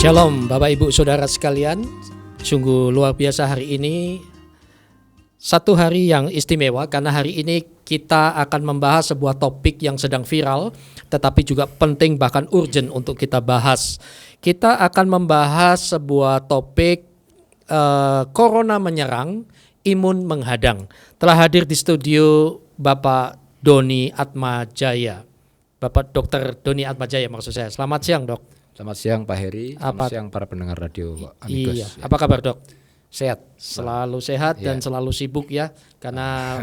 Shalom Bapak Ibu Saudara sekalian, sungguh luar biasa hari ini, satu hari yang istimewa karena hari ini kita akan membahas sebuah topik yang sedang viral tetapi juga penting bahkan urgent untuk kita bahas. Kita akan membahas sebuah topik Corona menyerang, imun menghadang. Telah hadir di studio Bapak Doni Atmajaya, Bapak Dr. Doni Atmajaya maksud saya. Selamat siang Dok. Selamat siang Pak Heri, selamat siang para pendengar radio Amigos. Iya, apa kabar Dok? Sehat. Selalu sehat dan selalu sibuk ya, karena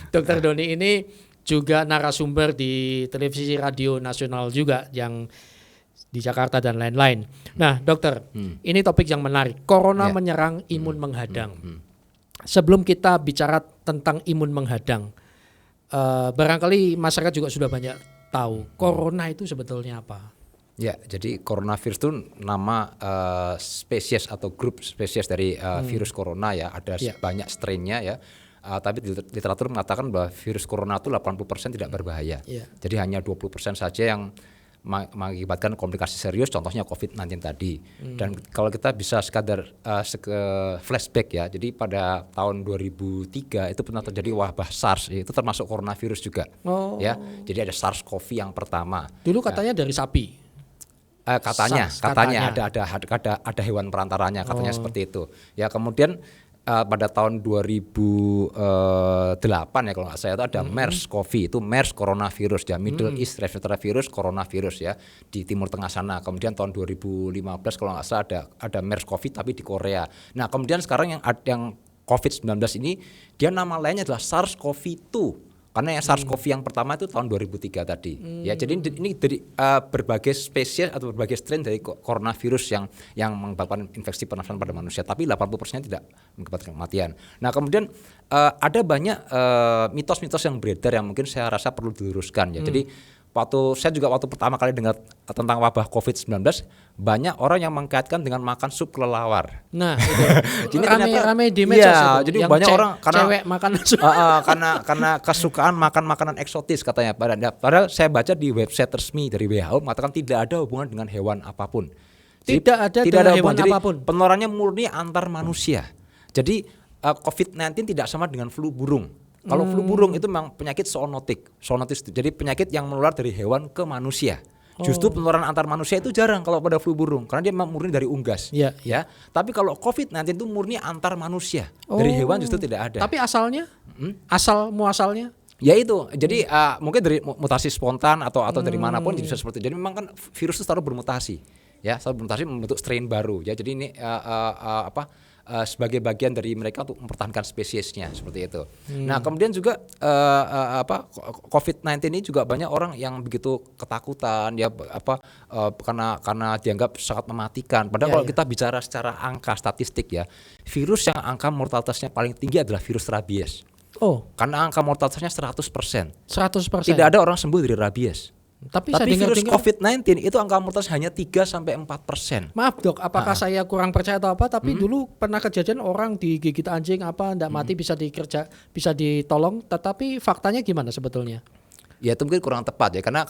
Dr. Doni ini juga narasumber di televisi radio nasional juga yang di Jakarta dan lain-lain. Nah dokter, ini topik yang menarik, Corona menyerang, imun menghadang. Sebelum kita bicara tentang imun menghadang, barangkali masyarakat juga sudah banyak tahu Corona itu sebetulnya apa? Ya, jadi coronavirus itu nama spesies atau grup spesies dari virus corona ya. Ada banyak strainnya ya. Tapi literatur mengatakan bahwa virus corona itu 80% tidak berbahaya. Jadi hanya 20% saja yang mengakibatkan komplikasi serius, contohnya COVID-19 tadi. Dan kalau kita bisa sekadar flashback ya, jadi pada tahun 2003 itu pernah terjadi wabah SARS, itu termasuk coronavirus juga. Ya, jadi ada SARS-CoV yang pertama. Dulu katanya dari sapi. Katanya ada hewan perantaranya, katanya seperti itu. Ya, kemudian pada tahun 2008 ya kalau nggak salah itu ada MERS-CoV, itu MERS coronavirus ya, Middle East Respiratory Virus coronavirus ya di Timur Tengah sana. Kemudian tahun 2015 kalau nggak salah ada MERS-CoV tapi di Korea. Nah kemudian sekarang yang COVID-19 ini dia nama lainnya adalah SARS-CoV-2. Karena yang SARS-CoV yang pertama itu tahun 2003 tadi. Ya, jadi ini dari berbagai spesies atau berbagai strain dari coronavirus yang menyebabkan infeksi pernafasan pada manusia, tapi 80% tidak mengakibatkan kematian. Nah, kemudian ada banyak mitos-mitos yang beredar yang mungkin saya rasa perlu diluruskan ya. Jadi saya juga waktu pertama kali dengar tentang wabah COVID-19, banyak orang yang mengkaitkan dengan makan sup kelelawar. Nah, itu rame di medsos itu. Jadi banyak orang karena cewek makan sup. karena kesukaan makan makanan eksotis katanya. Padahal saya baca di website resmi dari WHO mengatakan tidak ada hubungan dengan hewan apapun. Tidak ada hewan apapun. Penularannya murni antar manusia. Jadi COVID-19 tidak sama dengan flu burung. Kalau flu burung itu memang penyakit zoonotis, jadi penyakit yang menular dari hewan ke manusia. Justru penularan antar manusia itu jarang kalau pada flu burung karena dia memang murni dari unggas. Ya. Tapi kalau COVID-19 itu murni antar manusia. Dari hewan justru tidak ada. Tapi asalnya? Muasalnya? Ya itu. Jadi mungkin dari mutasi spontan atau dari manapun jadi bisa seperti itu. Jadi memang kan virus itu selalu bermutasi. Ya, selalu bermutasi membentuk strain baru. Ya, jadi ini sebagai bagian dari mereka untuk mempertahankan spesiesnya seperti itu. Nah, kemudian juga COVID-19 ini juga banyak orang yang begitu ketakutan ya karena dianggap sangat mematikan. Padahal kalau kita bicara secara angka statistik ya, virus yang angka mortalitasnya paling tinggi adalah virus rabies. Karena angka mortalitasnya 100%. 100%. Tidak ada orang sembuh dari rabies. Tapi virus COVID-19 itu angka mortalitas hanya 3-4%. Maaf dok, apakah saya kurang percaya atau apa? Tapi dulu pernah kejadian orang digigit anjing enggak mati bisa ditolong. Tetapi faktanya gimana sebetulnya? Ya itu mungkin kurang tepat ya karena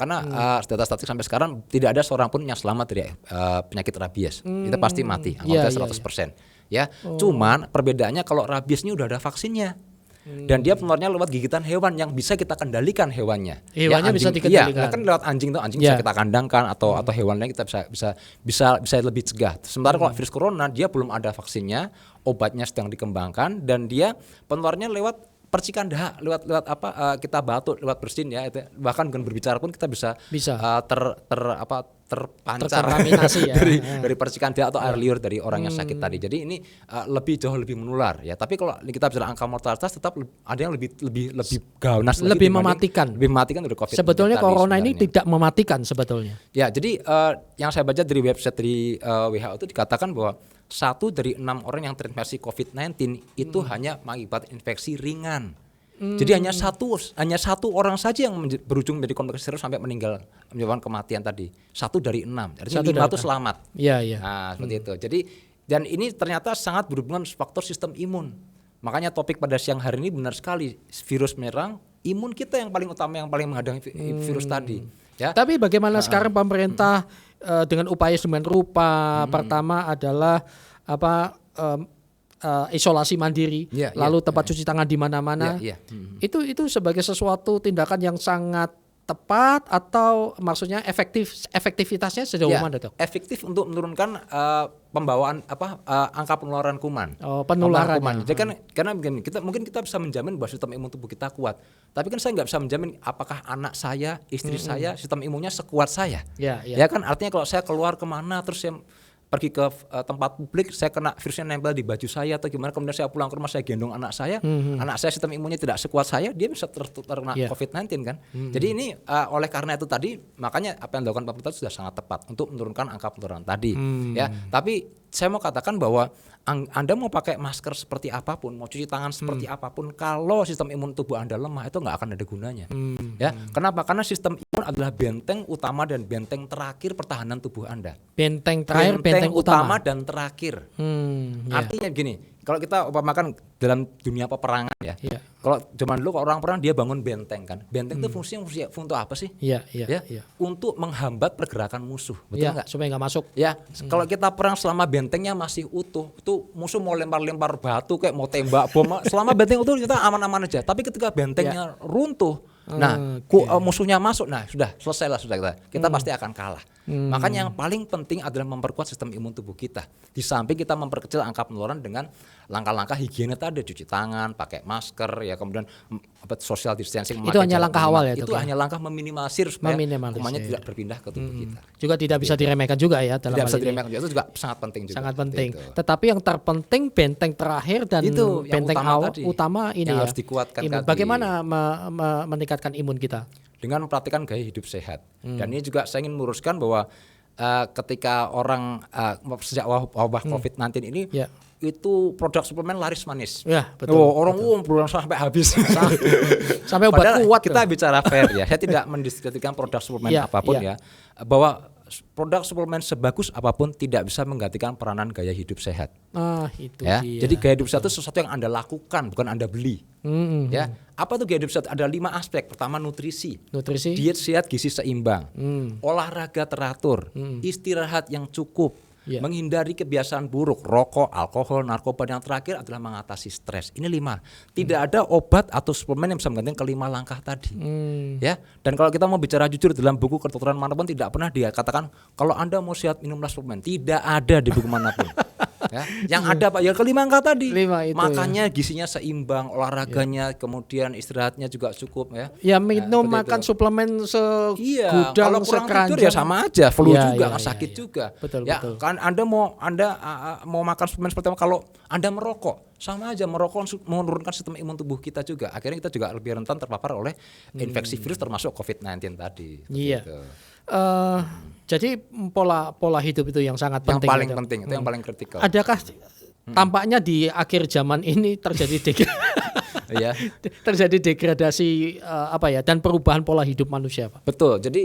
data statistik sampai sekarang tidak ada seorang pun yang selamat dari penyakit rabies. Itu pasti mati, angka 100%. Ya, cuman perbedaannya kalau rabies ini udah ada vaksinnya. Dan dia penularannya lewat gigitan hewan yang bisa kita kendalikan hewannya. Hewannya bisa dikendalikan. Iya, kan lewat anjing bisa kita kandangkan atau hewan lain kita bisa lebih cegah. Sementara kalau virus corona dia belum ada vaksinnya, obatnya sedang dikembangkan dan dia penularannya lewat percikan dahak, lewat kita batuk, lewat bersin ya, bahkan dengan berbicara pun kita bisa terpancar dari percikan dahak atau air liur dari orang yang sakit tadi. Jadi ini jauh lebih menular ya. Tapi kalau kita bicara angka mortalitas tetap ada yang lebih ganas, lebih mematikan dari COVID. Sebetulnya corona ini tidak mematikan sebetulnya. Ya, jadi yang saya baca dari website dari WHO itu dikatakan bahwa 1 dari 6 orang yang terinfeksi COVID-19 itu hanya mengakibatkan infeksi ringan. Jadi hanya satu orang saja yang berujung menjadi komplikasi serius sampai menyebabkan kematian tadi. 1 dari 6. Artinya 5 itu selamat. Iya. Nah, seperti itu. Jadi dan ini ternyata sangat berhubungan faktor sistem imun. Makanya topik pada siang hari ini benar sekali, virus menyerang, imun kita yang paling utama yang paling menghadapi virus tadi. Ya. Tapi bagaimana sekarang pemerintah dengan upaya sedemikian rupa. Pertama adalah isolasi mandiri, lalu tempat cuci tangan di mana-mana. Itu sebagai sesuatu tindakan yang sangat tepat atau maksudnya efektivitasnya sejauh mana, Dok? Efektif untuk menurunkan pembawaan angka penularan kuman. Penularan kuman. Jadi kan karena begini, kita bisa menjamin bahwa sistem imun tubuh kita kuat. Tapi kan saya nggak bisa menjamin apakah anak saya, istri saya, sistem imunnya sekuat saya. Ya kan artinya kalau saya keluar kemana terus saya pergi ke tempat publik, saya kena virusnya nempel di baju saya atau gimana, kemudian saya pulang ke rumah, saya gendong anak saya, anak saya sistem imunnya tidak sekuat saya, dia bisa terkena COVID-19 kan. Jadi ini oleh karena itu tadi, makanya apa yang dilakukan pemerintah sudah sangat tepat untuk menurunkan angka penularan tadi. Ya, tapi saya mau katakan bahwa Anda mau pakai masker seperti apapun, mau cuci tangan seperti apapun, kalau sistem imun tubuh Anda lemah itu nggak akan ada gunanya. Ya, kenapa? Karena sistem imun adalah benteng utama dan benteng terakhir pertahanan tubuh Anda. Benteng terakhir, benteng utama dan terakhir. Artinya gini, kalau kita umpamakan dalam dunia peperangan ya, kalau zaman dulu orang perang dia bangun benteng kan, benteng itu fungsinya untuk apa sih? Untuk menghambat pergerakan musuh, betul nggak? Supaya nggak masuk. Ya, kalau kita perang selama bentengnya masih utuh, itu musuh mau lempar-lempar batu kayak mau tembak bom, selama benteng utuh kita aman-aman aja. Tapi ketika bentengnya runtuh, musuhnya masuk, nah sudah selesai lah, kita pasti akan kalah. Makanya yang paling penting adalah memperkuat sistem imun tubuh kita. Di samping kita memperkecil angka penularan dengan langkah-langkah higiene tadi, cuci tangan, pakai masker, ya kemudian social distancing. Itu hanya langkah awal ya? Itu hanya langkah meminimalisir supaya kumannya tidak berpindah ke tubuh kita. Juga tidak bisa diremehkan juga ya dalam tidak bisa diremehkan, itu juga sangat penting juga. Sangat penting. Gitu. Tetapi yang terpenting benteng terakhir dan itu, benteng utama ini yang harus dikuatkan. Bagaimana meningkatkan imun kita? Dengan mempraktikkan gaya hidup sehat. Dan ini juga saya ingin meluruskan bahwa ketika orang sejak wabah COVID-19 ini itu produk suplemen laris manis. Ya, betul. Orang belum sampai habis. Sampai obat kuat. Kita bicara fair ya. Saya tidak mendiskreditkan produk suplemen apapun ya. Bahwa produk suplemen sebagus apapun tidak bisa menggantikan peranan gaya hidup sehat. Itu ya. dia. Jadi gaya hidup sehat itu sesuatu yang Anda lakukan, bukan Anda beli. Ya. Apa tuh gaya hidup sehat? Ada 5 aspek. Pertama nutrisi. Diet sehat, gizi seimbang. Olahraga teratur. Istirahat yang cukup. Menghindari kebiasaan buruk, rokok, alkohol, narkoba. Yang terakhir adalah mengatasi stres. Ini 5. Tidak ada obat atau suplemen yang bisa menggantikan kelima langkah tadi. Ya. Dan kalau kita mau bicara jujur, dalam buku kedokteran manapun tidak pernah dia katakan kalau Anda mau sehat minumlah suplemen. Tidak ada di buku manapun. Ya. Yang ada Pak, ya kelima angka tadi. Makanya gizinya seimbang, olahraganya, kemudian istirahatnya juga cukup ya. Ya minum makan suplemen segudang, kalau kurang tidur ya sama aja, flu juga, sakit juga. Betul. Kan Anda mau makan suplemen seperti apa? Kalau Anda merokok, sama aja, merokok menurunkan sistem imun tubuh kita juga. Akhirnya kita juga lebih rentan terpapar oleh infeksi virus termasuk COVID-19 tadi. Iya. Jadi pola hidup itu yang sangat penting. Yang paling penting, itu yang paling kritikal. Adakah tampaknya di akhir zaman ini terjadi terjadi degradasi dan perubahan pola hidup manusia, Pak? Betul. Jadi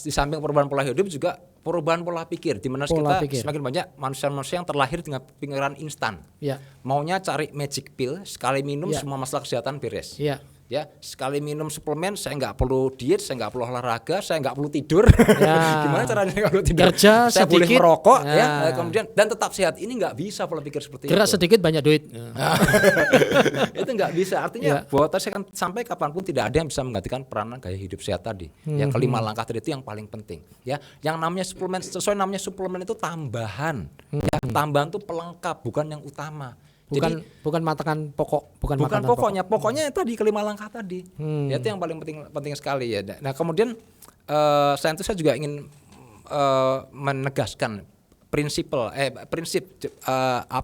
di samping perubahan pola hidup juga perubahan pola pikir, di mana semakin banyak manusia-manusia yang terlahir dengan pikiran instan. Maunya cari magic pill, sekali minum semua masalah kesehatan beres. Ya, sekali minum suplemen, saya nggak perlu diet, saya nggak perlu olahraga, saya nggak perlu tidur. Gimana caranya nggak perlu tidur? Kerja saya sedikit, boleh merokok, kemudian dan tetap sehat. Ini nggak bisa pola pikir seperti Gerak itu. Sedikit banyak duit. Itu nggak bisa. Artinya bahwa saya kan sampai kapanpun tidak ada yang bisa menggantikan peranan gaya hidup sehat tadi. Yang kelima langkah tadi itu yang paling penting. Ya, yang namanya suplemen, sesuai namanya suplemen itu tambahan. Ya, tambahan itu pelengkap, bukan yang utama. Bukan makanan pokok, bukan pokoknya tadi kelima langkah tadi. Ya, itu yang paling penting sekali ya. Nah, kemudian saya juga ingin menegaskan prinsip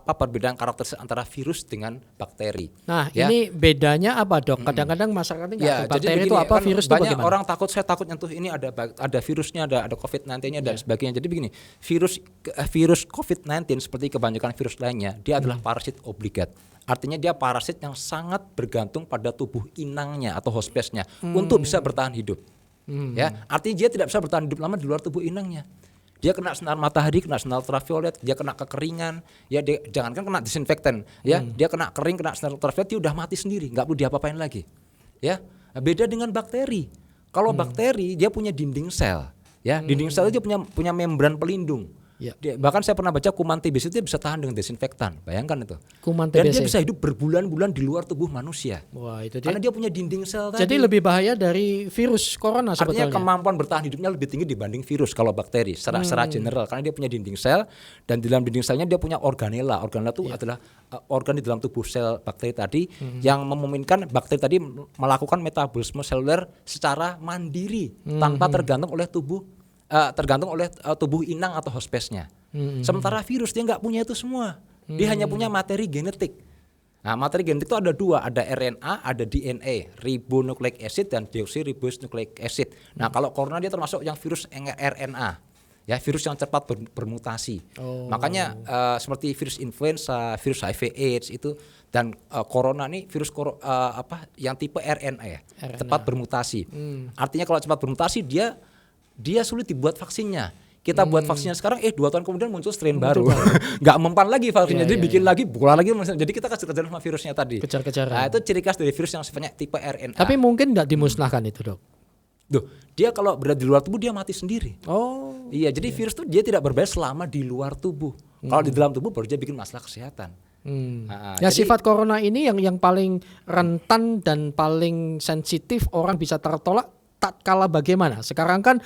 perbedaan karakteristik antara virus dengan bakteri. Nah, ini bedanya apa, Dok? Kadang-kadang masyarakat ini nggak tahu bakteri itu apa, virus itu banyak bagaimana? Orang saya takut nyentuh ini ada virusnya, ada COVID-19-nya dan sebagainya. Jadi begini, virus COVID-19 seperti kebanyakan virus lainnya, dia adalah parasit obligat. Artinya dia parasit yang sangat bergantung pada tubuh inangnya atau host space-nya untuk bisa bertahan hidup. Ya, artinya dia tidak bisa bertahan hidup lama di luar tubuh inangnya. Dia kena sinar matahari, kena sinar ultraviolet, dia kena kekeringan, ya jangankan kena disinfektan, ya dia kena kering, kena sinar ultraviolet, dia udah mati sendiri, nggak perlu diapa-apain lagi. Ya, beda dengan bakteri. Kalau bakteri dia punya dinding sel, Ya, dinding sel itu punya membran pelindung. Ya. Bahkan saya pernah baca kuman TBC itu bisa tahan dengan desinfektan. Bayangkan itu. Kuman Dan TBC. dia bisa hidup berbulan-bulan di luar tubuh manusia. Wah, itu Karena dia punya dinding sel tadi. jadi lebih bahaya dari virus corona sebetulnya. Artinya kemampuan bertahan hidupnya lebih tinggi dibanding virus kalau bakteri secara general, karena dia punya dinding sel, dan di dalam dinding selnya dia punya organela. Organela itu adalah organ di dalam tubuh sel bakteri tadi yang memungkinkan bakteri tadi melakukan metabolisme seluler secara mandiri tanpa tergantung oleh tubuh inang atau host space-nya. Sementara virus dia nggak punya itu semua. Dia hanya punya materi genetik. Nah, materi genetik itu ada dua, ada RNA, ada DNA, ribonucleic acid dan deoxyribonucleic acid. Nah, kalau corona dia termasuk yang virus RNA, ya virus yang cepat bermutasi. Makanya seperti virus influenza, virus HIV/AIDS itu dan corona nih virus yang tipe RNA ya, cepat bermutasi. Artinya kalau cepat bermutasi dia sulit dibuat vaksinnya. Kita buat vaksinnya sekarang, 2 tahun kemudian muncul strain baru. Nggak mempan lagi vaksinnya, jadi bikin lagi, bola lagi. Jadi kita kejar-kejaran sama virusnya tadi. Kejar-kejaran. Nah, itu ciri khas dari virus yang sifatnya tipe RNA. Tapi mungkin nggak dimusnahkan itu, Dok? Dia kalau berada di luar tubuh dia mati sendiri. Iya, jadi virus itu dia tidak berbahaya selama di luar tubuh. Kalau di dalam tubuh baru dia bikin masalah kesehatan. Ya, jadi, sifat corona ini yang paling rentan dan paling sensitif orang bisa tertolak tatkala bagaimana? Sekarang kan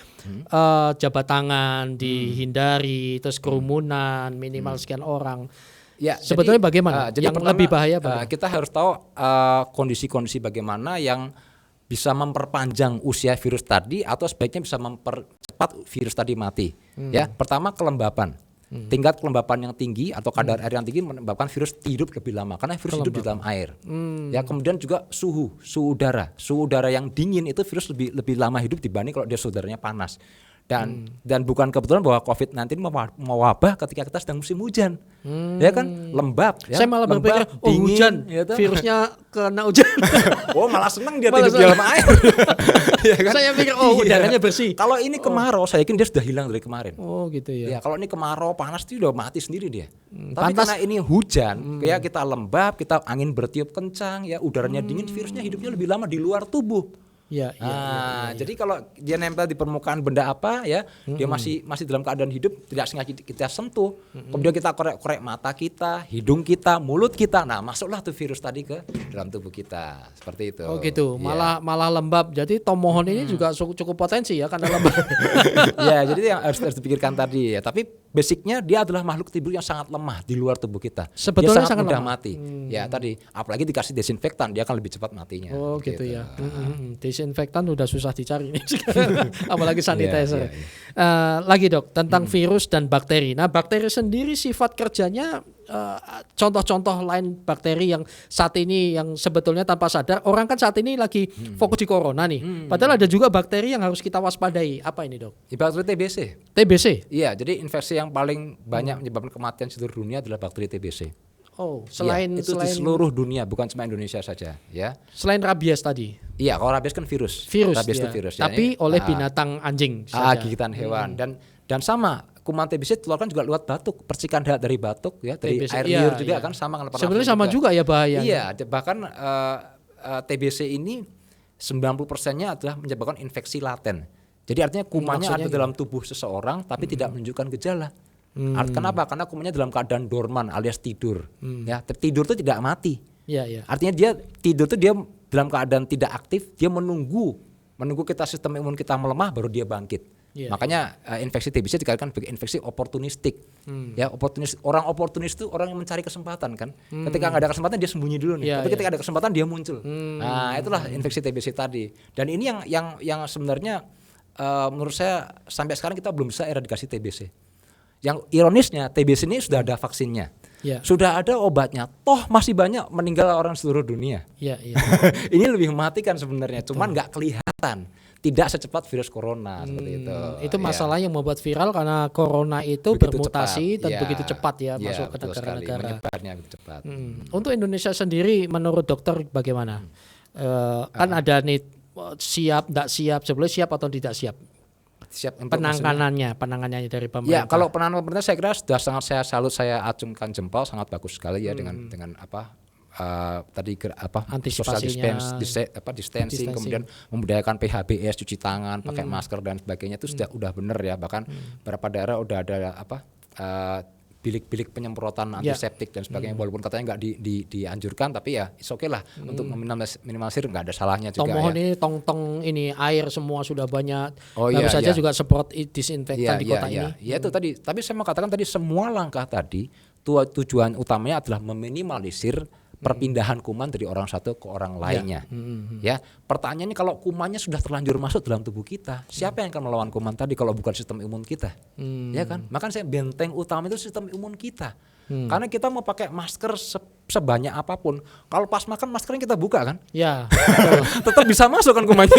jabat tangan dihindari, terus kerumunan minimal sekian orang. Ya, sebetulnya bagaimana? Yang pertama, lebih bahaya kita harus tahu kondisi-kondisi bagaimana yang bisa memperpanjang usia virus tadi atau sebaiknya bisa mempercepat virus tadi mati. Ya, pertama kelembapan. Tingkat kelembapan yang tinggi atau kadar air yang tinggi menyebabkan virus hidup lebih lama karena virus hidup di dalam air. Ya, kemudian juga suhu udara. Suhu udara yang dingin itu virus lebih lama hidup dibanding kalau dia suhu udaranya panas. Dan bukan kebetulan bahwa COVID-19 mewabah ketika kita sedang musim hujan. Ya kan, lembab ya. Saya malah berpikir dingin, hujan, ya virusnya kena hujan. Malah senang dia hidup di dalam air. Ya kan? Saya pikir udaranya bersih. Kalau ini kemarau, saya yakin dia sudah hilang dari kemarin. Gitu ya. Ya, kalau ini kemarau panas itu udah mati sendiri dia. Tapi karena ini hujan, ya kita lembab, kita angin bertiup kencang, ya udaranya dingin, virusnya hidupnya lebih lama di luar tubuh. Ya. Jadi kalau dia nempel di permukaan benda apa ya, dia masih dalam keadaan hidup, tidak sengaja kita sentuh, kemudian kita korek mata kita, hidung kita, mulut kita, nah masuklah tuh virus tadi ke dalam tubuh kita, seperti itu. Gitu, malah lembab. Jadi tomohon ini juga cukup potensi ya karena lembab. Ya, jadi yang harus dipikirkan tadi ya. Tapi basicnya dia adalah makhluk tidur yang sangat lemah di luar tubuh kita. Sebetulnya dia sangat mudah lemah. mati. Ya tadi, apalagi dikasih desinfektan, dia akan lebih cepat matinya. Gitu ya. Desinfektan udah susah dicari nih sekarang, apalagi sanitizer. Lagi Dok, tentang virus dan bakteri. Nah, bakteri sendiri sifat kerjanya, contoh-contoh lain bakteri yang saat ini yang sebetulnya tanpa sadar, orang kan saat ini lagi fokus di corona nih. Padahal ada juga bakteri yang harus kita waspadai. Apa ini Dok? Bakteri TBC. TBC? Iya, jadi infeksi yang paling banyak menyebabkan kematian seluruh dunia adalah bakteri TBC. Selain di seluruh dunia, bukan cuma Indonesia saja, ya. Selain rabies tadi. Iya, kalau rabies kan virus. Rabies itu virus. Tapi oleh binatang anjing saja. Gigitan hewan dan sama kuman TBC ditularkan juga lewat batuk, percikan dari batuk ya, dari TBC, air liur juga kan sama dengan sebenarnya sama juga ya bahayanya. Iya, bahkan TBC ini 90%-nya adalah menyebabkan infeksi laten. Jadi artinya kumannya ada dalam tubuh seseorang tapi tidak menunjukkan gejala. Kenapa? Karena kumannya dalam keadaan dorman alias tidur. Ya, tidur itu tidak mati. Artinya dia tidur itu dia dalam keadaan tidak aktif, dia menunggu sistem imun kita melemah baru dia bangkit. Makanya infeksi TBC dikatakan sebagai infeksi oportunistik. Ya, orang oportunis itu orang yang mencari kesempatan kan. Ketika nggak ada kesempatan dia sembunyi dulu nih. Tapi ketika ada kesempatan dia muncul. Nah, itulah infeksi TBC tadi. Dan ini yang sebenarnya menurut saya sampai sekarang kita belum bisa eradikasi TBC. Yang ironisnya TBC ini sudah ada vaksinnya, sudah ada obatnya, toh masih banyak meninggal orang seluruh dunia. Ini lebih mematikan sebenarnya, cuman nggak kelihatan, tidak secepat virus corona seperti itu. Itu masalah yang membuat viral karena corona itu begitu bermutasi cepat. Dan begitu cepat masuk ke negara-negara. Menyebarnya begitu cepat. Untuk Indonesia sendiri, menurut dokter bagaimana? Kan ada nih siap, tidak siap, sebelum siap atau tidak siap. Penanganannya dari pemerintah. Ya, kalau penanganan pemerintah saya kira sudah sangat saya acungkan jempol, sangat bagus sekali ya dengan tadi social Antisipasinya. distancing, kemudian membudayakan PHBS, cuci tangan, pakai masker dan sebagainya itu sudah udah benar ya. Bahkan beberapa daerah udah ada bilik-bilik penyemprotan antiseptik dan sebagainya, walaupun katanya nggak dianjurkan, tapi ya it's okay lah untuk minimalisir, nggak ada salahnya juga. Mohon ya. ini tong-tong ini air semua sudah banyak. Oh, baru iya, saja iya. juga semprot disinfektan di kota ini. Ya itu tadi. Tapi saya mau katakan tadi semua langkah tadi tujuan utamanya adalah meminimalisir perpindahan kuman dari orang satu ke orang lainnya. Ya, pertanyaannya kalau kumannya sudah terlanjur masuk dalam tubuh kita, siapa yang akan melawan kuman tadi kalau bukan sistem imun kita? Ya kan? Makanya benteng utama itu sistem imun kita. Karena kita mau pakai masker sebanyak apapun, kalau pas makan maskernya kita buka kan? Ya. Tetap bisa masuk kan kumannya.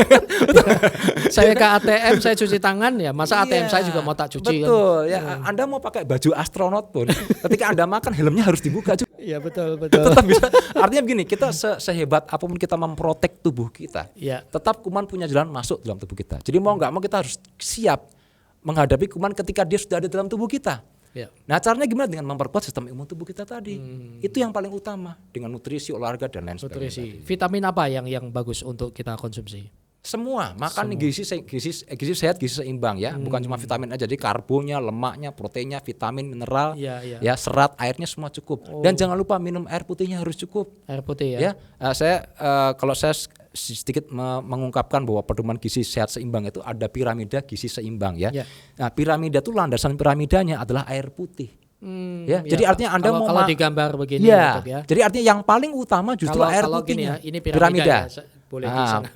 Saya ke ATM, saya cuci tangan ya. Masa ATM saya juga mau tak cuci? Betul. Kan? Ya, Anda mau pakai baju astronot pun, ketika Anda makan helmnya harus dibuka juga. Iya betul. Tetap bisa. Artinya begini, kita sehebat apapun kita memprotek tubuh kita, tetap kuman punya jalan masuk dalam tubuh kita. Jadi mau nggak mau kita harus siap menghadapi kuman ketika dia sudah ada dalam tubuh kita. Nah caranya gimana? Dengan memperkuat sistem imun tubuh kita tadi. Itu yang paling utama, dengan nutrisi, olahraga dan lain sebagainya. Vitamin apa yang bagus untuk kita konsumsi? Semua, makan gizi sehat, gizi seimbang ya, bukan cuma vitamin aja, jadi karbonya, lemaknya, proteinnya, vitamin, mineral, ya serat, airnya semua cukup. Dan jangan lupa minum air putihnya harus cukup. Air putih ya. Kalau saya sedikit mengungkapkan bahwa pedoman gizi sehat seimbang itu ada piramida gizi seimbang ya. Nah, piramida itu landasan piramidanya adalah air putih. Jadi artinya Anda kalau digambar begini ya, ya. Jadi artinya yang paling utama justru air putihnya. Ini piramida. Ya, boleh di sana.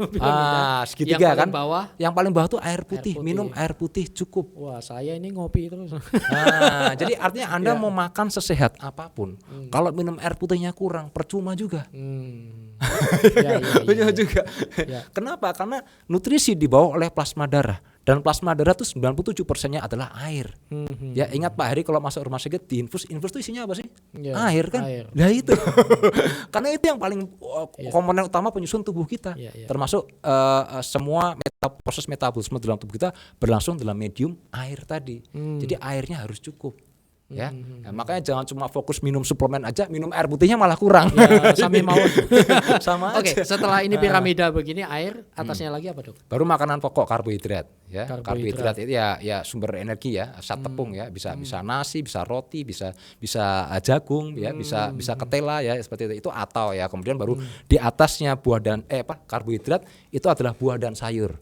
Segitiga yang kan. Bawah, yang paling bawah tuh air putih. Minum air putih cukup. Wah, saya ini ngopi terus. Jadi artinya Anda mau makan sesehat apapun, kalau minum air putihnya kurang, percuma juga. Percuma juga. Kenapa? Karena nutrisi dibawa oleh plasma darah. Dan plasma darah itu 97%-nya adalah air. Ya ingat Pak Heri kalau masuk rumah sakit diinfus itu isinya apa sih? Air kan? Nah itu. Karena itu yang paling komponen utama penyusun tubuh kita. Termasuk semua proses metabolisme dalam tubuh kita berlangsung dalam medium air tadi. Jadi airnya harus cukup. Ya, nah, makanya jangan cuma fokus minum suplemen aja, minum air putihnya malah kurang. Sampai mau. Sama aja. Oke, setelah ini piramida begini, air atasnya lagi apa dok? Baru makanan pokok karbohidrat. Ya, karbohidrat itu ya sumber energi ya, asam tepung ya, bisa nasi, bisa roti, bisa jagung ya, bisa ketela ya seperti itu atau ya kemudian baru di atasnya buah dan karbohidrat itu adalah buah dan sayur.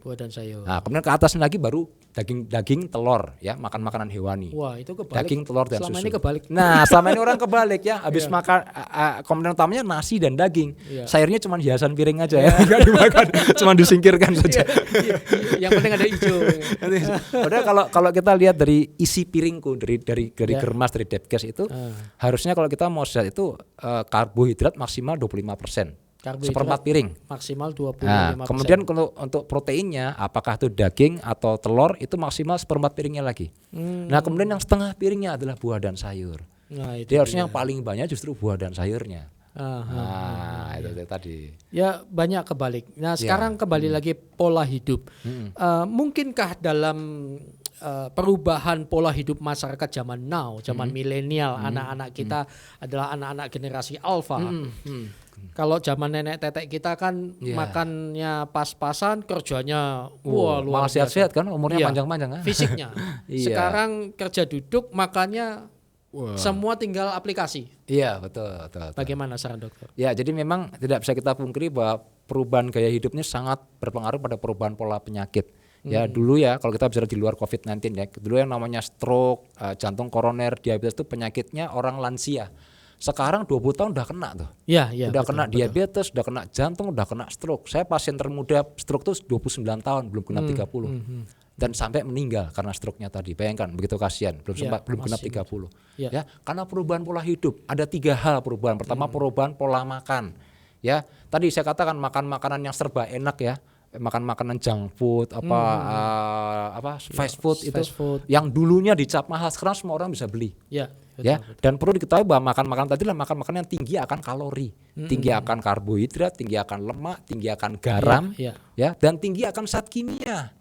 Nah, kemudian ke atasnya lagi baru daging, telur ya, makan makanan hewani. Wah, itu kebalik. Daging, telur dan selama susu. Ini kebalik. Nah, selama ini orang kebalik ya, habis makan komponen utamanya nasi dan daging. Sayurnya cuma hiasan piring aja ya, enggak dimakan, cuma disingkirkan saja. Yang penting ada hijau. Padahal kalau kita lihat dari isi piringku dari germas dari Depkes itu harusnya kalau kita mau sehat itu karbohidrat maksimal 25%. Seperempat piring maksimal 25%. Nah, kemudian untuk proteinnya apakah itu daging atau telur itu maksimal seperempat piringnya lagi. Nah kemudian yang setengah piringnya adalah buah dan sayur. Jadi harusnya yang paling banyak justru buah dan sayurnya. Itu tadi. Ya banyak kebalik. Nah sekarang kembali lagi pola hidup. Mungkinkah dalam perubahan pola hidup masyarakat zaman now, zaman milenial, anak-anak kita adalah anak-anak generasi alfa. Kalau zaman nenek tetek kita kan makannya pas-pasan, kerjanya luar malah sehat-sehat kan, umurnya panjang-panjang kan. Fisiknya. Sekarang kerja duduk, makannya semua tinggal aplikasi. Iya betul. Bagaimana saran dokter? Ya jadi memang tidak bisa kita pungkiri bahwa perubahan gaya hidupnya sangat berpengaruh pada perubahan pola penyakit. Ya dulu ya kalau kita bicara di luar COVID-19 ya, dulu yang namanya stroke, jantung koroner, diabetes itu penyakitnya orang lansia. Sekarang 20 tahun udah kena tuh. Udah betul, kena diabetes, udah kena jantung, udah kena stroke. Saya pasien termuda stroke tuh 29 tahun, belum genap 30. Dan sampai meninggal karena stroke-nya tadi. Bayangkan begitu kasihan, belum genap 30. Ya, karena perubahan pola hidup. Ada 3 hal perubahan. Pertama perubahan pola makan. Ya, tadi saya katakan makan makanan yang serba enak ya. Makan makanan junk food fast food yang dulunya dicap mahal sekarang semua orang bisa beli. Betul. Dan perlu diketahui bahwa makan tadi adalah makan yang tinggi akan kalori, tinggi akan karbohidrat, tinggi akan lemak, tinggi akan garam, dan tinggi akan zat kimia,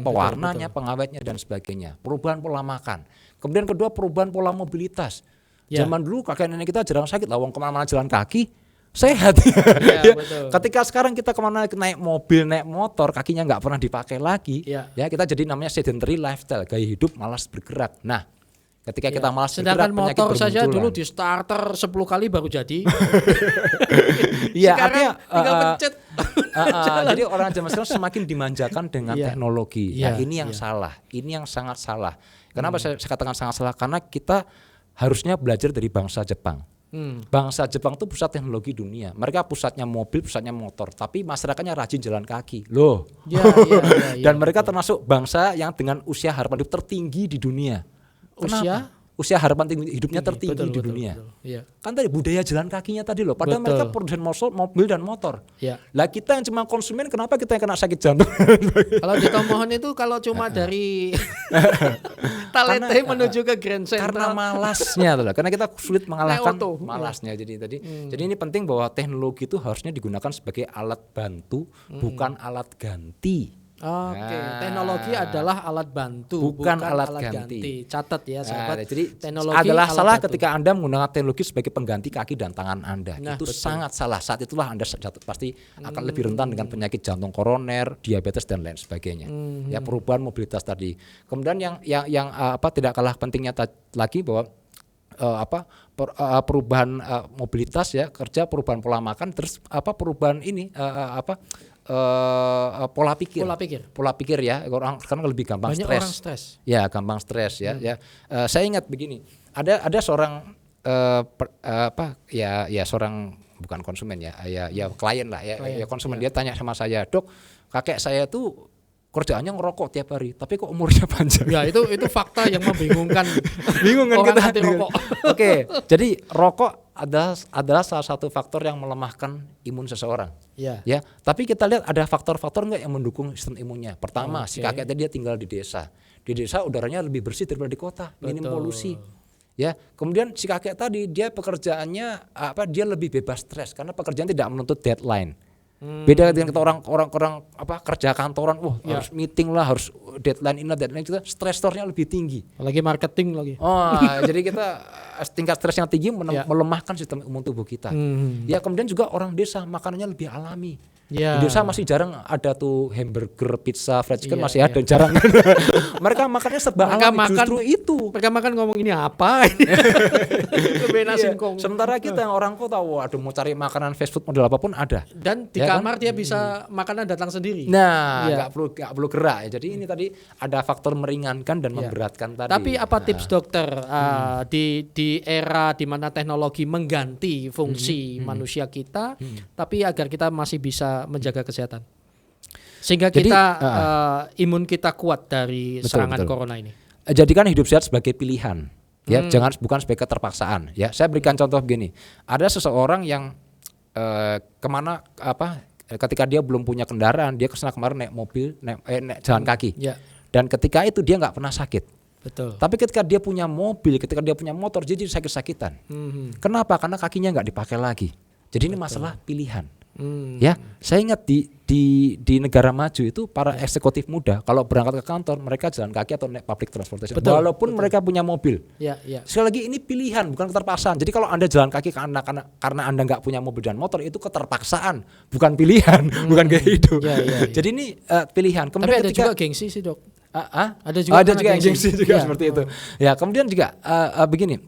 pewarnanya, pengawetnya dan sebagainya. Perubahan pola makan. Kemudian kedua perubahan pola mobilitas. Zaman dulu kakek nenek kita jarang sakit, lawang kemana-mana jalan kaki. sehat. Ya, betul. Ketika sekarang kita kemana naik mobil, naik motor, kakinya nggak pernah dipakai lagi, ya kita jadi namanya sedentary lifestyle, gaya hidup malas bergerak. Nah, ketika kita malas sedangkan bergerak, motor saja dulu di starter 10 kali baru jadi. Iya, sekarang artinya tinggal pencet. jadi orang zaman sekarang semakin dimanjakan dengan teknologi. Iya, Nah, ini yang salah. Ini yang sangat salah. Kenapa saya katakan sangat salah? Karena kita harusnya belajar dari bangsa Jepang. Bangsa Jepang itu pusat teknologi dunia. Mereka pusatnya mobil, pusatnya motor. Tapi masyarakatnya rajin jalan kaki. Loh. Dan mereka termasuk bangsa yang dengan usia harapan hidup tertinggi di dunia. Usia harapan hidupnya tertinggi di dunia. Iya. Kan tadi budaya jalan kakinya tadi loh. Padahal mereka produsen mobil dan motor. Iya. Lah kita yang cuma konsumen, kenapa kita yang kena sakit jantung? Kalau di Tomohon itu kalau cuma dari Talente menuju ke Grand Central. Karena malasnya loh. Karena kita sulit mengalahkan malasnya. Jadi ini penting bahwa teknologi itu harusnya digunakan sebagai alat bantu, bukan alat ganti. Oke, teknologi adalah alat bantu, bukan alat ganti. Catat ya, sahabat. Jadi teknologi adalah salah bantu. ketika Anda menggunakan teknologi sebagai pengganti kaki dan tangan Anda. Itu betul. Sangat salah. Saat itulah Anda pasti akan lebih rentan dengan penyakit jantung koroner, diabetes dan lain sebagainya. Ya, perubahan mobilitas tadi. Kemudian yang tidak kalah pentingnya lagi bahwa perubahan mobilitas ya, kerja, perubahan pola makan, terus perubahan ini pola pikir ya, orang sekarang lebih gampang stres. Ya, gampang stres ya. Saya ingat begini, ada seorang seorang bukan konsumen ya klien lah ya konsumen. Dia tanya sama saya, "Dok, kakek saya tuh kerjaannya ngerokok tiap hari, tapi kok umurnya panjang?" Ya, itu fakta yang membingungkan. Bingung kan orang kita anti rokok. Oke, jadi rokok adalah salah satu faktor yang melemahkan imun seseorang. Ya, tapi kita lihat ada faktor-faktor enggak yang mendukung sistem imunnya. Pertama, si kakek tadi dia tinggal di desa. Di desa udaranya lebih bersih daripada di kota, minim polusi. Ya, kemudian si kakek tadi dia pekerjaannya dia lebih bebas stres karena pekerjaan tidak menuntut deadline. Beda dengan kita orang kerja kantoran, harus meeting lah, harus deadline kita stressornya lebih tinggi. Apalagi marketing lagi. Jadi kita tingkat stresnya tinggi melemahkan sistem imun tubuh kita. Ya, kemudian juga orang desa makanannya lebih alami. Di desa masih jarang ada tuh hamburger, pizza, fried chicken masih ada jarang. Mereka makannya serba alami, justru itu. Mereka makan ngomong ini apa? Sementara kita yang orang kota, waduh mau cari makanan fast food model apapun ada. Dan di kamar dia bisa makanan datang sendiri. Nah, nggak perlu gerak ya. Jadi ini tadi ada faktor meringankan dan memberatkan tadi. Tapi apa tips dokter di era di mana teknologi mengganti fungsi manusia kita, tapi agar kita masih bisa menjaga kesehatan, sehingga imun kita kuat dari serangan corona ini? Jadikan hidup sehat sebagai pilihan, ya, bukan sebagai keterpaksaan. Ya, saya berikan contoh begini. Ada seseorang yang ketika dia belum punya kendaraan, dia kesana kemarin naik mobil, naik jalan kaki, dan ketika itu dia nggak pernah sakit. Betul. Tapi ketika dia punya mobil, ketika dia punya motor, dia jadi sakit-sakitan. Kenapa? Karena kakinya nggak dipakai lagi. Jadi ini masalah pilihan. Ya, saya ingat di negara maju itu para eksekutif muda kalau berangkat ke kantor mereka jalan kaki atau naik public transportation, walaupun mereka punya mobil. Sekali lagi ini pilihan, bukan keterpaksaan. Jadi kalau Anda jalan kaki karena Anda nggak punya mobil dan motor, itu keterpaksaan, bukan pilihan, bukan gaya hidup. Jadi ini pilihan. Kemudian tapi ada juga gengsi sih, Dok. Ada juga yang gengsi juga seperti itu. Ya, kemudian juga begini,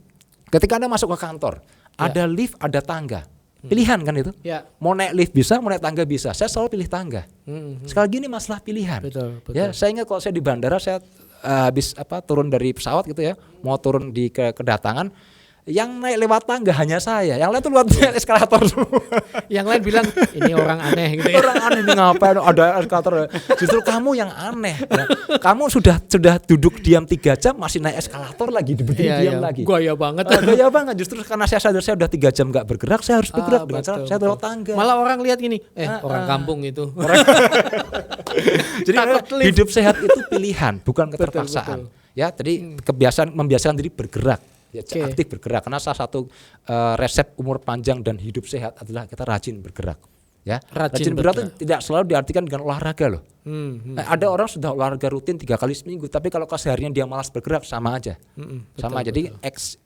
ketika Anda masuk ke kantor, ada lift, ada tangga. Pilihan kan itu, mau naik lift bisa, mau naik tangga bisa. Saya selalu pilih tangga. Sekali lagi ini masalah pilihan. Betul. Ya, saya ingat kalau saya di bandara, saya habis turun dari pesawat gitu ya, mau turun di kedatangan, yang naik lewat tangga hanya saya, yang lain tuh lewat eskalator semua. Yang lain bilang ini orang aneh gitu ya. Orang aneh ini ngapain ada eskalator? Justru kamu yang aneh. Ya. Kamu sudah duduk diam 3 jam masih naik eskalator lagi, diam lagi. Gaya banget. Gaya banget. Justru karena saya sadar saya udah 3 jam nggak bergerak, saya harus bergerak dengan cara saya lewat tangga. Malah orang lihat gini, orang kampung itu. Jadi hidup sehat itu pilihan, bukan keterpaksaan. Ya, tadi membiasakan diri bergerak. Aktif bergerak, karena salah satu resep umur panjang dan hidup sehat adalah kita rajin bergerak. Ya, rajin bergerak itu tidak selalu diartikan dengan olahraga loh. Ada orang sudah olahraga rutin 3 kali seminggu, tapi kalau keseharian dia malas bergerak sama aja. Jadi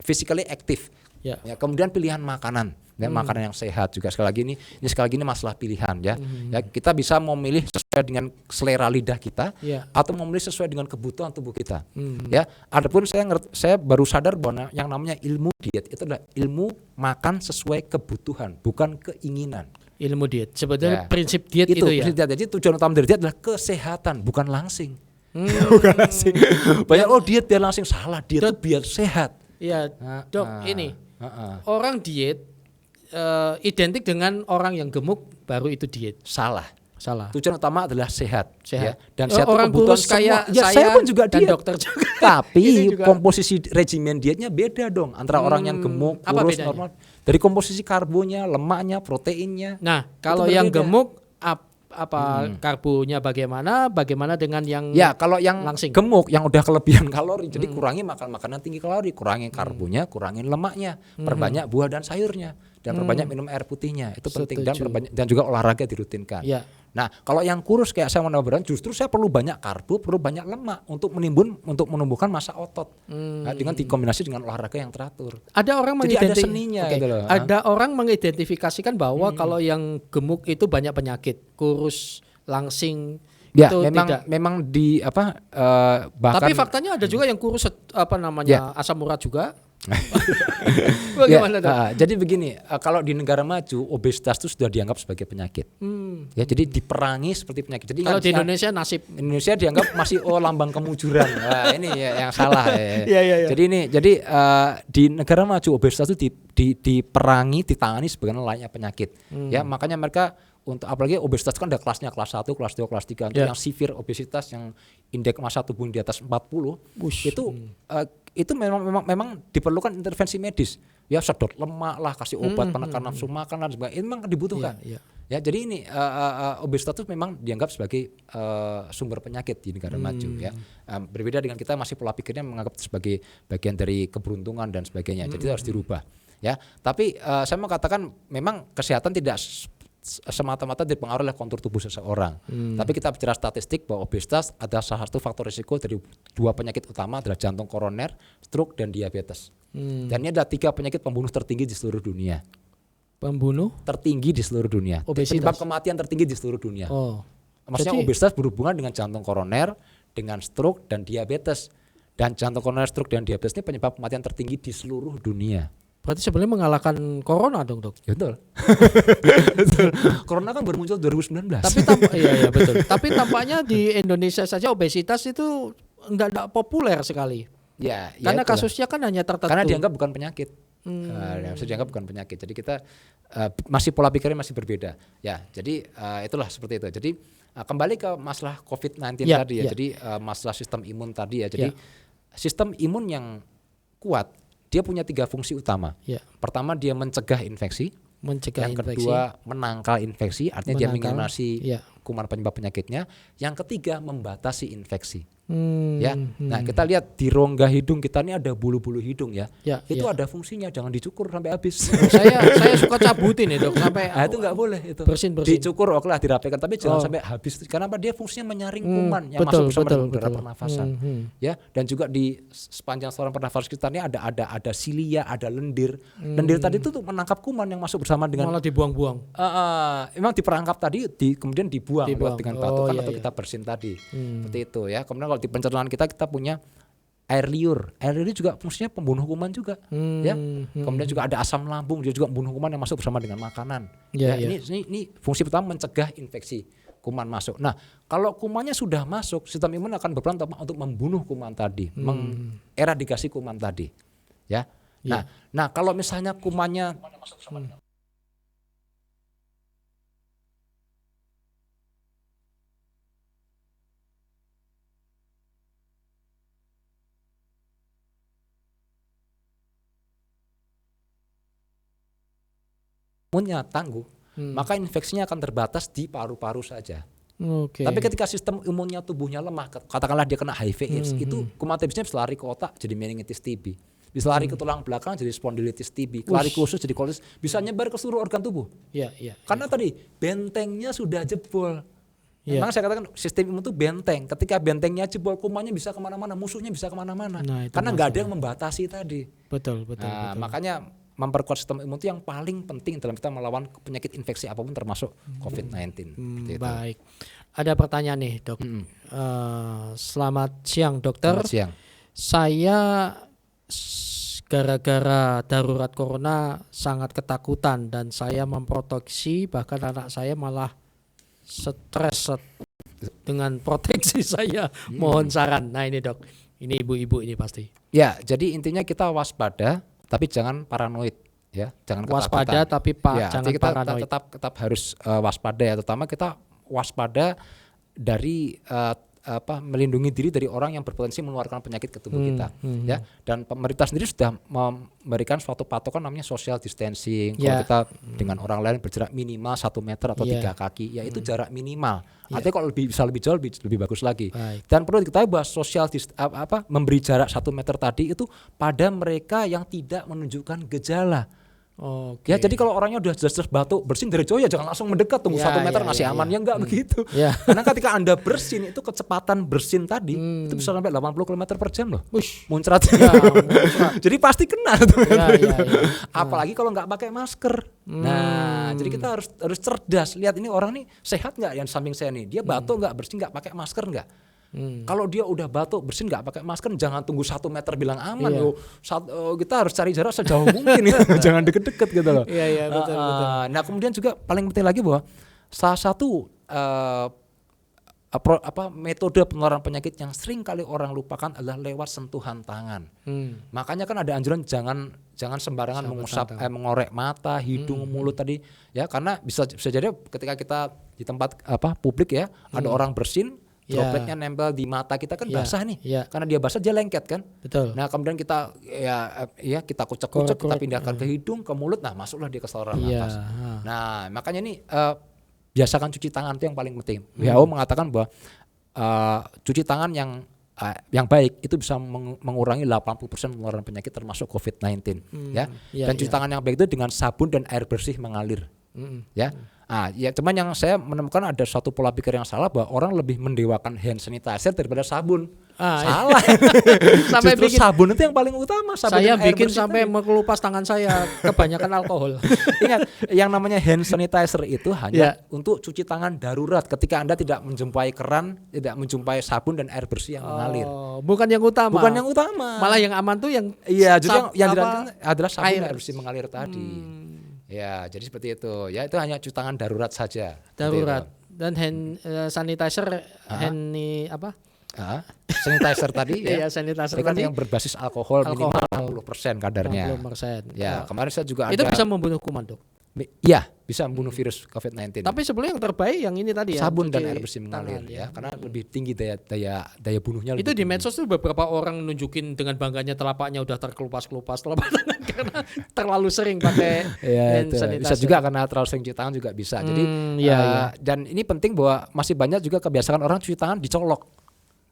physically active, Ya. Ya, kemudian pilihan makanan, ya, makanan yang sehat juga sekali lagi ini sekali lagi ini masalah pilihan ya. Ya, kita bisa memilih sesuai dengan selera lidah kita atau memilih sesuai dengan kebutuhan tubuh kita. Ya, adapun saya baru sadar bahwa yang namanya ilmu diet itu adalah ilmu makan sesuai kebutuhan, bukan keinginan. Ilmu diet. Sebetulnya prinsip diet itu ya. Prinsip diet. Jadi tujuan utama dari diet adalah kesehatan, bukan langsing. Bukan langsing. Banyak diet biar langsing, salah. Diet itu biar sehat. Iya, Dok, ini. Orang diet identik dengan orang yang gemuk baru itu diet. Salah. Tujuan utama adalah sehat. Ya. Dan sehat orang kebutuhan kurus kayak saya pun juga dan diet. dokter juga. Tapi komposisi regimen dietnya beda dong antara orang yang gemuk, kurus, normal. Dari komposisi karbonya, lemaknya, proteinnya. Nah, kalau yang gemuk karbonya bagaimana dengan yang kalau yang langsing? Gemuk yang udah kelebihan kalori, jadi kurangi makan makanan tinggi kalori, kurangi karbonya, kurangin lemaknya, perbanyak buah dan sayurnya, dan perbanyak minum air putihnya, itu penting, dan juga olahraga dirutinkan. Nah, kalau yang kurus kayak saya berat, justru saya perlu banyak karbo, perlu banyak lemak untuk menumbuhkan massa otot. Nah, dengan dikombinasi dengan olahraga yang teratur. Ada orang ada seninya gitu loh. Ada orang mengidentifikasikan bahwa kalau yang gemuk itu banyak penyakit, kurus, langsing. Ya, itu memang bahkan. Tapi faktanya ada juga yang kurus asam urat juga. Bagaimana jadi begini, kalau di negara maju obesitas itu sudah dianggap sebagai penyakit. Ya, jadi diperangi seperti penyakit. Jadi kalau di Indonesia Indonesia dianggap masih lambang kemujuran. Nah, ini yang salah. Ya. Jadi di negara maju obesitas itu diperangi, ditangani sebagai layaknya penyakit. Ya, makanya mereka apalagi obesitas kan ada kelasnya, kelas 1, kelas 2, kelas 3. Untuk yang severe obesitas yang indeks massa tubuh di atas 40 itu memang diperlukan intervensi medis. Ya, sedot lemak lah, kasih obat penekan nafsu makan dan sebagainya. Itu memang dibutuhkan. Ya, jadi ini obesitas itu memang dianggap sebagai sumber penyakit di negara maju ya. Berbeda dengan kita, masih pola pikirnya menganggap sebagai bagian dari keberuntungan dan sebagainya. Jadi itu harus dirubah. Ya, tapi saya mau katakan memang kesehatan tidak semata-mata dipengaruhi oleh kontur tubuh seseorang. Tapi kita bicara statistik bahwa obesitas ada salah satu faktor risiko dari 2 penyakit utama adalah jantung koroner, stroke, dan diabetes. Dan ini ada 3 penyakit pembunuh tertinggi di seluruh dunia. Pembunuh tertinggi di seluruh dunia. Penyebab kematian tertinggi di seluruh dunia. Maksudnya obesitas berhubungan dengan jantung koroner, dengan stroke dan diabetes. Dan jantung koroner, stroke, dan diabetes ini penyebab kematian tertinggi di seluruh dunia. Berarti sebenarnya mengalahkan corona dong, Dok. Ya, betul. Corona kan baru muncul 2019. Tapi iya betul. Tapi tampaknya di Indonesia saja obesitas itu enggak populer sekali. Ya, karena kasusnya kan hanya tertentu. Karena dianggap bukan penyakit. Dianggap bukan penyakit. Jadi kita masih pola pikirnya masih berbeda. Ya, jadi itulah seperti itu. Jadi kembali ke masalah COVID-19 tadi ya. Jadi masalah sistem imun tadi ya. Jadi sistem imun yang kuat dia punya 3 fungsi utama. Pertama, dia mencegah infeksi. Yang kedua, menangkal infeksi, artinya dia mengeliminasi kuman penyebab penyakitnya. Yang ketiga, membatasi infeksi. Ya, nah kita lihat di rongga hidung kita ini ada bulu-bulu hidung ya. Itu ada fungsinya, jangan dicukur sampai habis. Saya suka cabutin ya, Dok, sampai itu nggak boleh itu. Bersin. Dicukur oke lah, dirapikan, tapi jangan sampai habis. Karena dia fungsinya menyaring kuman yang masuk bersama dengan udara pernafasan. Ya, dan juga di sepanjang saluran pernafasan kita ini ada silia, ada lendir. Lendir tadi itu tuh menangkap kuman yang masuk bersama dengan. Malah dibuang-buang. Memang diperangkap tadi, kemudian dibuang dengan batu atau kita bersin tadi. Seperti itu ya. Kemudian kalau di pencernaan kita punya air liur. Air liur juga fungsinya pembunuh kuman juga, ya. Kemudian juga ada asam lambung, dia juga membunuh kuman yang masuk bersama dengan makanan. Ini fungsi pertama, mencegah infeksi kuman masuk. Nah, kalau kumannya sudah masuk, sistem imun akan berperan untuk membunuh kuman tadi, mengeradikasi kuman tadi, ya. Nah, kalau misalnya kumannya masuk bersama dengan imunnya tangguh, maka infeksinya akan terbatas di paru-paru saja. Tapi ketika sistem imunnya tubuhnya lemah, katakanlah dia kena HIV/AIDS, itu kuman TB bisa lari ke otak jadi meningitis TB, bisa lari ke tulang belakang jadi spondilitis TB, lari ke usus jadi kolitis, bisa nyebar ke seluruh organ tubuh. Karena tadi bentengnya sudah jebol. Memang saya katakan sistem imun itu benteng. Ketika bentengnya jebol, kumannya bisa kemana-mana, musuhnya bisa kemana-mana. Karena nggak ada yang membatasi tadi. Betul. Makanya memperkuat sistem imun itu yang paling penting dalam kita melawan penyakit infeksi apapun termasuk COVID-19. Seperti itu. Baik. Ada pertanyaan nih, Dok. Selamat siang, Dokter. Selamat siang. Saya gara-gara darurat corona sangat ketakutan dan saya memproteksi, bahkan anak saya malah stres dengan proteksi saya. Mohon saran. Nah ini, Dok. Ini ibu-ibu ini pasti. Ya, jadi intinya kita waspada tapi jangan paranoid, ya. Jangan Waspada ketakutan. tapi Ya, jangan jadi kita paranoid. tetap harus waspada ya, terutama kita waspada dari melindungi diri dari orang yang berpotensi menularkan penyakit ke tubuh kita, ya. Dan pemerintah sendiri sudah memberikan suatu patokan namanya social distancing. Kalau kita dengan orang lain berjarak minimal 1 meter atau 3 kaki, ya itu jarak minimal. Artinya kalau bisa lebih jauh lebih bagus lagi. Baik. Dan perlu diketahui bahwa memberi jarak 1 meter tadi itu pada mereka yang tidak menunjukkan gejala. Oke. Ya, jadi kalau orangnya udah jelas-jelas batuk, bersin dari jauh ya jangan langsung mendekat, tunggu 1 meter masih aman, ya enggak begitu. Ya. Karena ketika Anda bersin itu kecepatan bersin tadi itu bisa sampai 80 km per jam loh. Muncrat. muncrat. Jadi pasti kena tuh. Ya. Apalagi kalau nggak pakai masker. Nah, jadi kita harus cerdas. Lihat ini orang nih sehat nggak yang samping saya nih. Dia batuk nggak, bersin nggak, pakai masker nggak? Kalau dia udah batuk bersin nggak pakai masker, jangan tunggu 1 meter bilang aman. Kita harus cari jarak sejauh mungkin ya. Jangan deket-deket gitu loh. Iya, betul. Nah kemudian juga paling penting lagi bahwa salah satu metode penularan penyakit yang sering kali orang lupakan adalah lewat sentuhan tangan. Makanya kan ada anjuran jangan sembarangan mengorek mata, hidung, mulut tadi ya, karena bisa jadi ketika kita di tempat publik ya, ada orang bersin, dropletnya nempel di mata kita kan basah nih. Karena dia basah dia lengket kan. Betul. Nah, kemudian kita kita kucek-kucek, kita pindahkan ke hidung, ke mulut, nah masuklah dia ke saluran nafas. Nah, makanya ini biasakan cuci tangan itu yang paling penting. WHO mengatakan bahwa cuci tangan yang baik itu bisa mengurangi 80% penularan penyakit termasuk COVID-19 ya. Dan cuci tangan yang baik itu dengan sabun dan air bersih mengalir. Ya. Ya cuman yang saya menemukan ada suatu pola pikir yang salah bahwa orang lebih mendewakan hand sanitizer daripada sabun. Salah. Sampai justru sabun itu yang paling utama. Saya bikin sampai mengelupas tangan saya, kebanyakan alkohol. Ingat, yang namanya hand sanitizer itu hanya untuk cuci tangan darurat ketika Anda tidak menjumpai keran, tidak menjumpai sabun dan air bersih yang mengalir. Bukan yang utama. Bukan yang utama. Malah yang aman tuh yang justru yang dilakukan adalah sabun dan air bersih mengalir tadi. Ya, jadi seperti itu. Ya, itu hanya cuci tangan darurat saja. Darurat. Dan hand sanitizer, sanitizer tadi ya. Sanitizer kan tadi yang berbasis alkohol minimal 60% kadarnya. 60%. Ya, kemarin saya juga ada. Itu bisa membunuh kuman, Dok. Iya, bisa membunuh virus COVID-19. Tapi sebelumnya yang terbaik yang ini tadi ya. Sabun dan air bersih mengalir ya, karena lebih tinggi daya bunuhnya. Itu di medsos tuh beberapa orang nunjukin dengan bangganya telapaknya udah terkelupas-kelupas telapak tangan karena terlalu sering pakai hand sanitizer. Bisa juga karena terlalu sering cuci tangan juga bisa. Jadi dan ini penting bahwa masih banyak juga kebiasaan orang cuci tangan dicolok.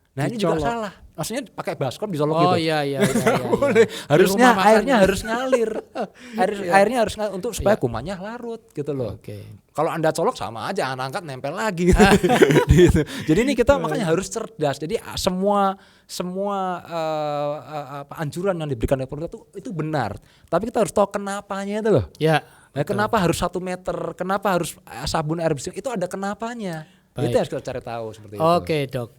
Nah ini juga salah. Maksudnya pakai baskom dicolok gitu. Oh iya. Harusnya airnya harus ngalir. Airnya harus ngalir untuk supaya kumannya larut gitu loh. Kalau Anda colok sama aja, angkat nempel lagi gitu. Jadi ini kita makanya harus cerdas. Jadi semua anjuran yang diberikan oleh pemerintah itu benar. Tapi kita harus tahu kenapanya itu loh. Ya. Nah, kenapa harus 1 meter? Kenapa harus sabun air bersih? Itu ada kenapanya. Itu harus kita cari tahu seperti itu. Oke, Dok.